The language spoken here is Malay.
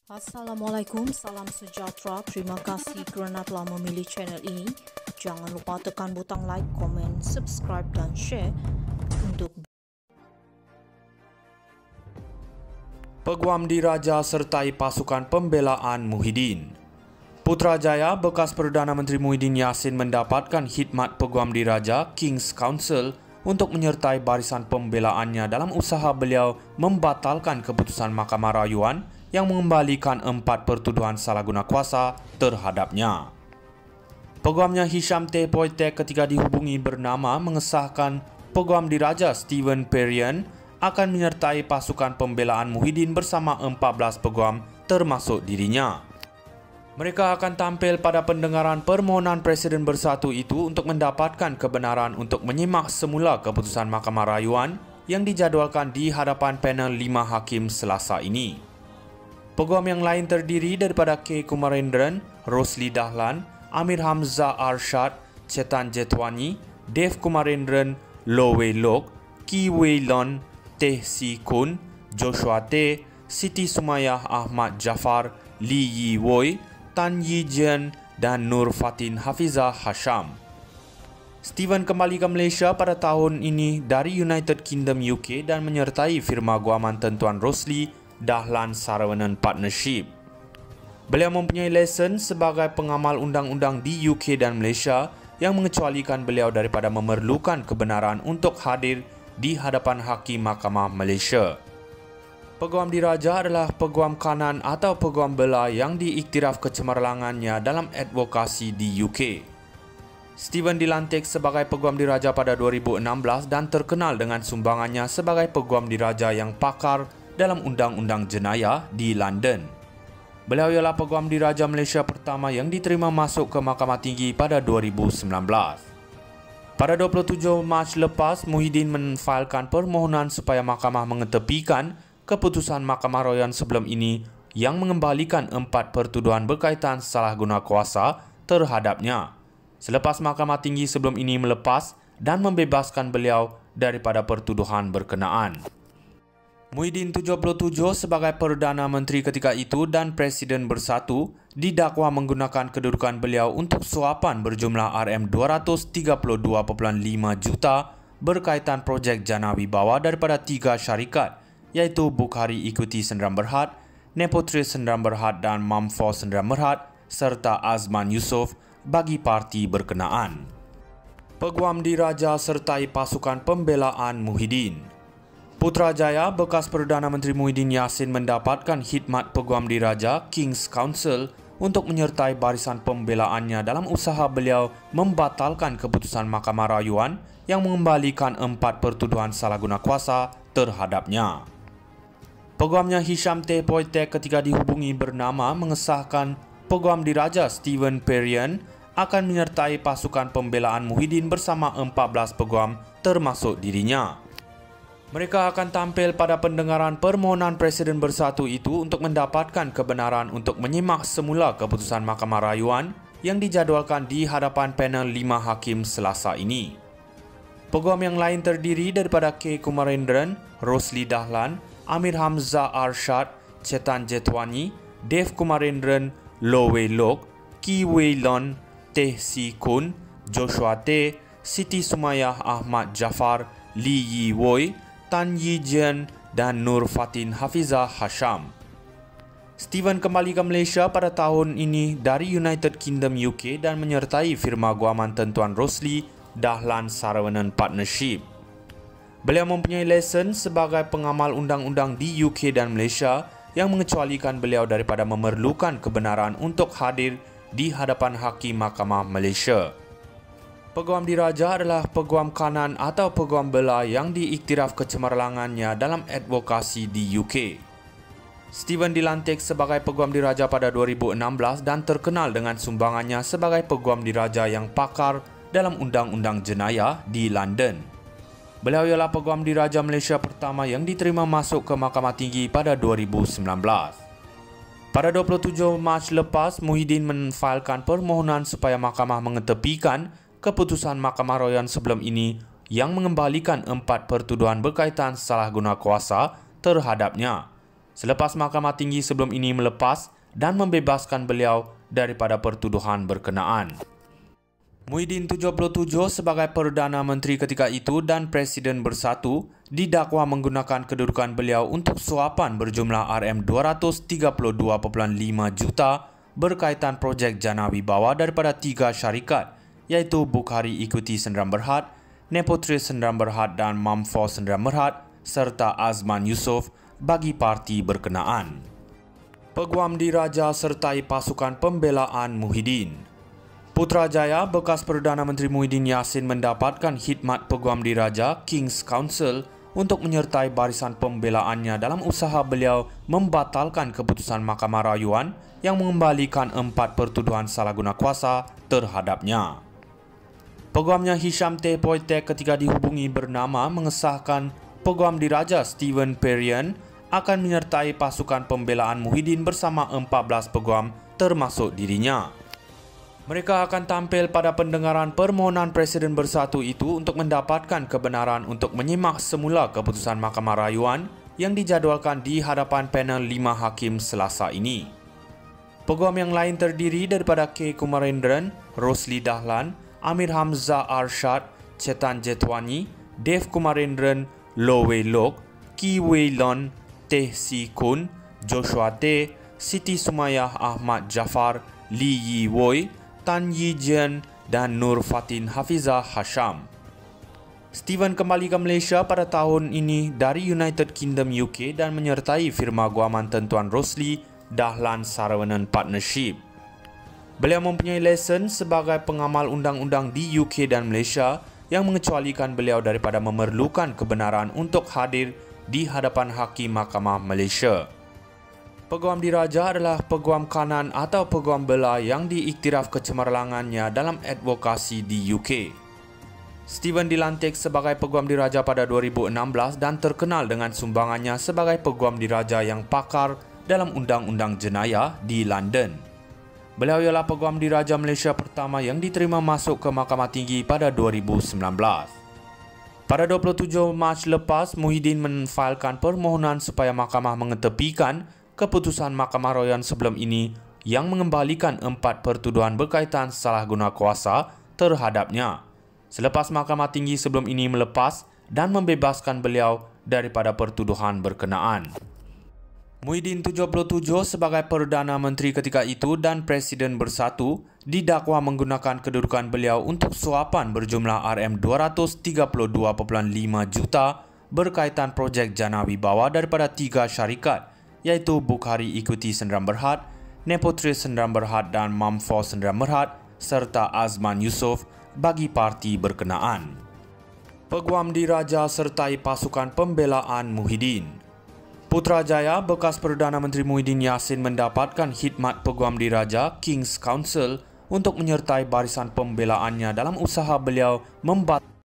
Assalamualaikum, salam sejahtera. Terima kasih kerana telah memilih channel ini. Jangan lupa tekan butang like, komen, subscribe dan share untuk Peguam Diraja sertai pasukan pembelaan Muhyiddin. Putrajaya bekas Perdana Menteri Muhyiddin Yassin mendapatkan khidmat Peguam Diraja King's Council untuk menyertai barisan pembelaannya dalam usaha beliau membatalkan keputusan Mahkamah Rayuan yang mengembalikan 4 pertuduhan salah guna kuasa terhadapnya. Peguamnya Hisham T. Poitek ketika dihubungi bernama mengesahkan Peguam Diraja Stephen Perrier akan menyertai pasukan pembelaan Muhyiddin bersama 14 peguam termasuk dirinya. Mereka akan tampil pada pendengaran permohonan Presiden Bersatu itu untuk mendapatkan kebenaran untuk menyimak semula keputusan Mahkamah Rayuan yang dijadualkan di hadapan panel 5 hakim Selasa ini. Peguam yang lain terdiri daripada K. Kumarendran, Rosli Dahlan, Amir Hamzah Arshad, Chetan Jetwani, Dev Kumarendran, Low Wei Lok, Ki Wei Lon, Teh Si Kun, Joshua T, Siti Sumayah Ahmad Jafar, Lee Yi Woi, Tan Yi Jian dan Nur Fatin Hafizah Hasham. Stephen kembali ke Malaysia pada tahun ini dari United Kingdom UK dan menyertai firma guaman tentuan Rosli Dahlan Saravanan Partnership. Beliau mempunyai lesen sebagai pengamal undang-undang di UK dan Malaysia yang mengecualikan beliau daripada memerlukan kebenaran untuk hadir di hadapan Hakim Mahkamah Malaysia. Peguam Diraja adalah peguam kanan atau peguam bela yang diiktiraf kecemerlangannya dalam advokasi di UK. Stephen dilantik sebagai Peguam Diraja pada 2016 dan terkenal dengan sumbangannya sebagai Peguam Diraja yang pakar dalam undang-undang jenayah di London. Beliau ialah Peguam Diraja Malaysia pertama yang diterima masuk ke Mahkamah Tinggi pada 2019. Pada 27 Mac lepas, Muhyiddin menfailkan permohonan supaya mahkamah mengetepikan keputusan Mahkamah Rayuan sebelum ini yang mengembalikan 4 pertuduhan berkaitan salah guna kuasa terhadapnya. Selepas Mahkamah Tinggi sebelum ini melepas dan membebaskan beliau daripada pertuduhan berkenaan. Muhyiddin 77 sebagai Perdana Menteri ketika itu dan Presiden Bersatu didakwa menggunakan kedudukan beliau untuk suapan berjumlah RM232.5 juta berkaitan projek jana wibawa daripada 3 syarikat iaitu Bukhari Equity Sdn Bhd, Nepotris Sdn Bhd dan Mamfo Sdn Bhd serta Azman Yusof bagi parti berkenaan. Peguam Diraja sertai pasukan pembelaan Muhyiddin. Putrajaya bekas Perdana Menteri Muhyiddin Yassin mendapatkan khidmat Peguam Diraja King's Council untuk menyertai barisan pembelaannya dalam usaha beliau membatalkan keputusan Mahkamah Rayuan yang mengembalikan 4 pertuduhan salah guna kuasa terhadapnya. Peguamnya Hisham T. Poitek ketika dihubungi bernama mengesahkan Peguam Diraja Stephen Perrier akan menyertai pasukan pembelaan Muhyiddin bersama 14 peguam termasuk dirinya. Mereka akan tampil pada pendengaran permohonan Presiden Bersatu itu untuk mendapatkan kebenaran untuk menyimak semula keputusan Mahkamah Rayuan yang dijadualkan di hadapan panel 5 hakim Selasa ini. Peguam yang lain terdiri daripada K. Kumarendran, Rosli Dahlan, Amir Hamzah Arshad, Chetan Jetwani, Dev Kumarendran, Low Wei Lok, Ki Wei Lon, Teh Si Kun, Joshua T, Siti Sumayah Ahmad Jafar, Lee Yi Woi, Tan Yi Jian dan Nur Fatin Hafizah Hasham. Stephen kembali ke Malaysia pada tahun ini dari United Kingdom UK dan menyertai firma guaman tentuan Rosli Dahlan Saravanan Partnership. Beliau mempunyai lesen sebagai pengamal undang-undang di UK dan Malaysia yang mengecualikan beliau daripada memerlukan kebenaran untuk hadir di hadapan Hakim Mahkamah Malaysia. Peguam Diraja adalah peguam kanan atau peguam bela yang diiktiraf kecemerlangannya dalam advokasi di UK. Stephen dilantik sebagai Peguam Diraja pada 2016 dan terkenal dengan sumbangannya sebagai Peguam Diraja yang pakar dalam undang-undang jenayah di London. Beliau ialah Peguam Diraja Malaysia pertama yang diterima masuk ke Mahkamah Tinggi pada 2019. Pada 27 Mac lepas, Muhyiddin menfailkan permohonan supaya mahkamah mengetepikan keputusan Mahkamah Rayuan sebelum ini yang mengembalikan 4 pertuduhan berkaitan salah guna kuasa terhadapnya. selepas Mahkamah Tinggi sebelum ini melepas dan membebaskan beliau daripada pertuduhan berkenaan. Muhyiddin 77 sebagai Perdana Menteri ketika itu dan Presiden Bersatu didakwa menggunakan kedudukan beliau untuk suapan berjumlah RM232.5 juta berkaitan projek Jana Wibawa daripada 3 syarikat iaitu Bukhari Equity Sdn Bhd, Nepotris Sdn Bhd dan Mamfo Sdn Bhd serta Azman Yusof bagi parti berkenaan. Peguam Diraja sertai pasukan pembelaan Muhyiddin. Putrajaya bekas Perdana Menteri Muhyiddin Yassin mendapatkan khidmat Peguam Diraja King's Council untuk menyertai barisan pembelaannya dalam usaha beliau membatalkan keputusan Mahkamah Rayuan yang mengembalikan 4 pertuduhan salah guna kuasa terhadapnya. Peguamnya Hisham T. Poitek ketika dihubungi bernama mengesahkan Peguam Diraja Stephen Perian akan menyertai pasukan pembelaan Muhyiddin bersama 14 peguam termasuk dirinya. Mereka akan tampil pada pendengaran permohonan Presiden Bersatu itu untuk mendapatkan kebenaran untuk menyimak semula keputusan Mahkamah Rayuan yang dijadualkan di hadapan panel 5 hakim Selasa ini. Peguam yang lain terdiri daripada K. Kumarendran, Rosli Dahlan, Amir Hamzah Arshad, Chetan Jetwani, Dev Kumarendran, Low Wei Lok, Ki Wei Lon, Teh Si Kun, Joshua T, Siti Sumayah Ahmad Jafar, Lee Yi Woi, Tan Yi Jian dan Nur Fatin Hafizah Hasham. Stephen kembali ke Malaysia pada tahun ini dari United Kingdom UK dan menyertai firma guaman tentuan Rosli Dahlan Saravanan Partnership. Beliau mempunyai lesen sebagai pengamal undang-undang di UK dan Malaysia yang mengecualikan beliau daripada memerlukan kebenaran untuk hadir di hadapan Hakim Mahkamah Malaysia. Peguam Diraja adalah peguam kanan atau peguam bela yang diiktiraf kecemerlangannya dalam advokasi di UK. Stephen dilantik sebagai Peguam Diraja pada 2016 dan terkenal dengan sumbangannya sebagai Peguam Diraja yang pakar dalam undang-undang jenayah di London. Beliau ialah Peguam Diraja Malaysia pertama yang diterima masuk ke Mahkamah Tinggi pada 2019. Pada 27 Mac lepas, Muhyiddin menfailkan permohonan supaya mahkamah mengetepikan keputusan Mahkamah Rayuan sebelum ini yang mengembalikan 4 pertuduhan berkaitan salah guna kuasa terhadapnya, selepas Mahkamah Tinggi sebelum ini melepas dan membebaskan beliau daripada pertuduhan berkenaan. Muhyiddin 77 sebagai Perdana Menteri ketika itu dan Presiden Bersatu didakwa menggunakan kedudukan beliau untuk suapan berjumlah RM232.5 juta berkaitan projek Jana Wibawa daripada 3 syarikat iaitu Bukhari Equity Sdn Bhd, Nepotris Sdn Bhd dan Mamfo Sdn Bhd serta Azman Yusof bagi parti berkenaan. Peguam Diraja sertai pasukan pembelaan Muhyiddin. Putrajaya bekas Perdana Menteri Muhyiddin Yassin mendapatkan khidmat Peguam Diraja King's Council untuk menyertai barisan pembelaannya dalam usaha beliau membatalkan